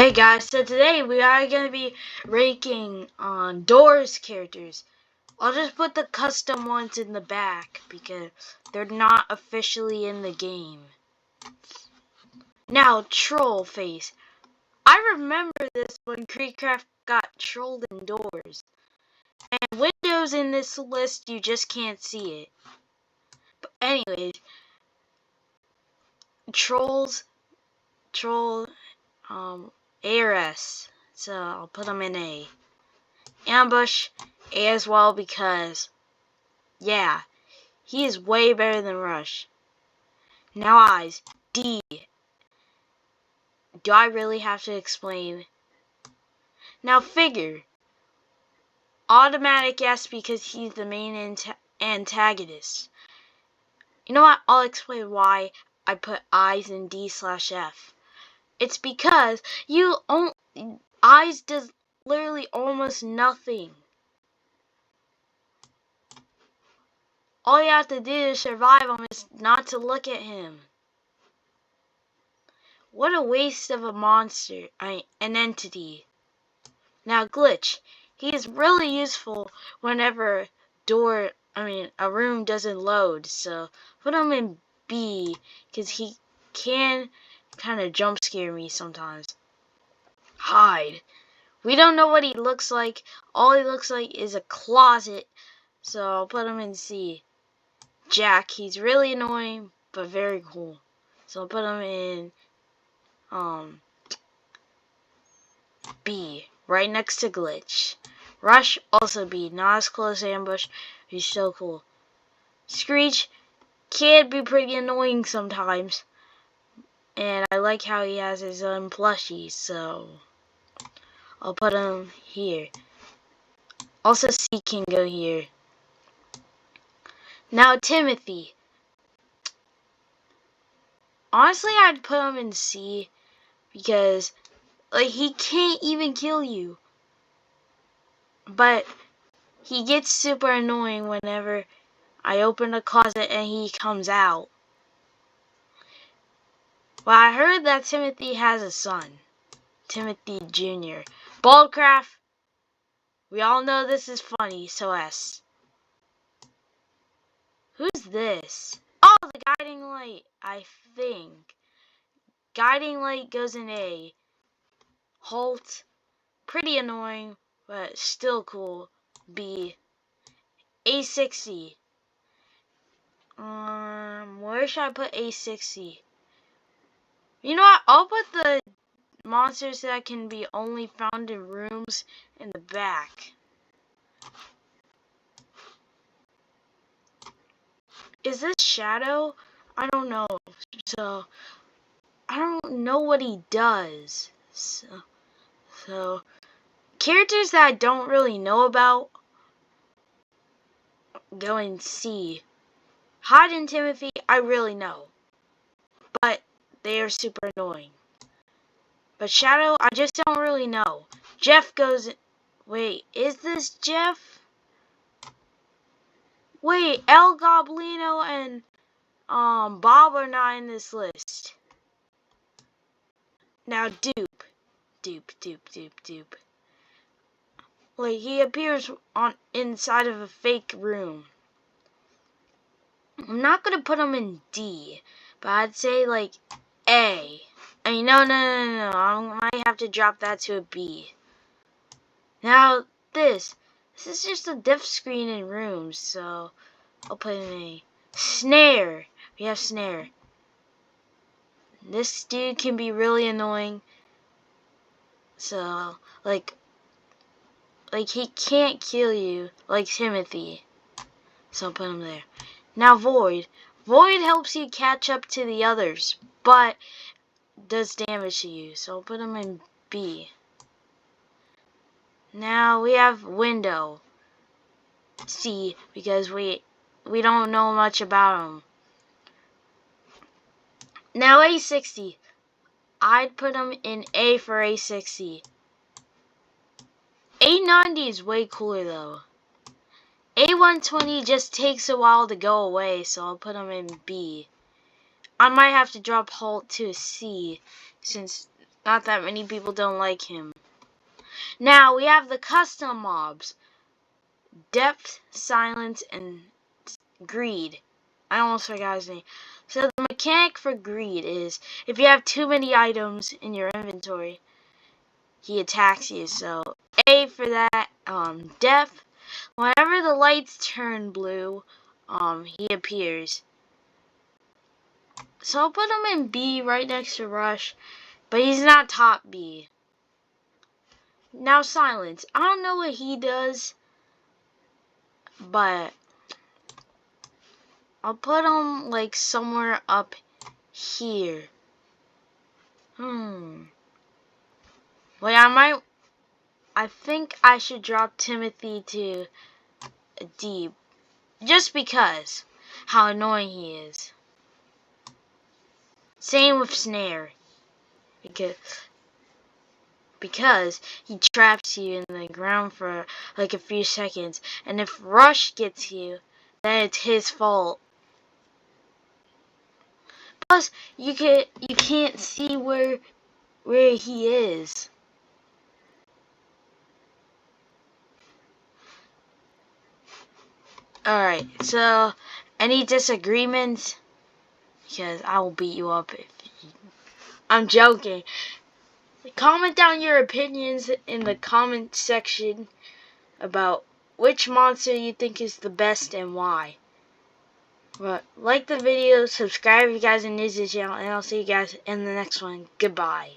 Hey guys, so today we are going to be ranking on Doors characters. I'll just put the custom ones in the back because they're not officially in the game. Now, Troll Face. I remember this when KreekCraft got trolled in Doors. And Windows in this list, you just can't see it. But anyways, Troll, ARS. So I'll put them in A. Ambush, A as well because, yeah, he is way better than Rush. Now Eyes, D. Do I really have to explain? Now Figure, automatic yes because he's the main antagonist. You know what? I'll explain why I put Eyes in D/F. It's because Eyes does literally almost nothing. All you have to do to survive him is not to look at him. What a waste of a monster, an entity. Now Glitch, he is really useful whenever a room doesn't load, so put him in B, because he can kind of jump scare me sometimes. Hide. We don't know what he looks like. All he looks like is a closet, so I'll put him in C. Jack, he's really annoying, but very cool. So I'll put him in B, right next to Glitch. Rush, also B, not as close as Ambush, he's so cool. Screech can be pretty annoying sometimes, and I like how he has his own plushie, so I'll put him here. Also C can go here. Now Timothy. Honestly, I'd put him in C because he can't even kill you. But he gets super annoying whenever I open a closet and he comes out. Well, I heard that Timothy has a son. Timothy Jr. Baldcraft. We all know this is funny, so S. Who's this? Oh, the guiding light, I think. Guiding light goes in A. Holt. Pretty annoying, but still cool. B. A60. Where should I put A60? You know what? I'll put the monsters that can be only found in rooms in the back. Is this Shadow? I don't know. So I don't know what he does. So characters that I don't really know about go in C. Hyde and Timothy, I really know. But they are super annoying. But Shadow, I just don't really know. Jeff goes... Wait, is this Jeff? Wait, El Goblino and Bob are not in this list. Now Dupe. Like, he appears inside of a fake room. I'm not gonna put him in D, but I'd say like A. I mean, no. I might have to drop that to a B. Now this is just a diff screen in rooms, so I'll put in A. Snare. We have Snare. This dude can be really annoying. So like he can't kill you like Timothy. So I'll put him there. Now Void. Void helps you catch up to the others, but does damage to you. So I'll put him in B. Now we have Window. C, because we don't know much about him. Now A60. I'd put him in A for A60. A90 is way cooler though. A120 just takes a while to go away, so I'll put him in B. I might have to drop Holt to a C, since not that many people don't like him. Now we have the custom mobs. Depth, Silence, and Greed. I almost forgot his name. So the mechanic for Greed is if you have too many items in your inventory, he attacks you. So A for that. Depth. Whenever the lights turn blue, he appears. So I'll put him in B right next to Rush, but he's not top B. Now Silence. I don't know what he does, but I'll put him like somewhere up here. Wait, I think I should drop Timothy to a D. Just because how annoying he is. Same with Snare. Because he traps you in the ground for like a few seconds. And if Rush gets you, then it's his fault. Plus, you can't see where he is. Alright, so any disagreements? Because I will beat you up if you... I'm joking. Comment down your opinions in the comment section about which monster you think is the best and why. But like the video, subscribe if you guys are new to the channel, and I'll see you guys in the next one. Goodbye.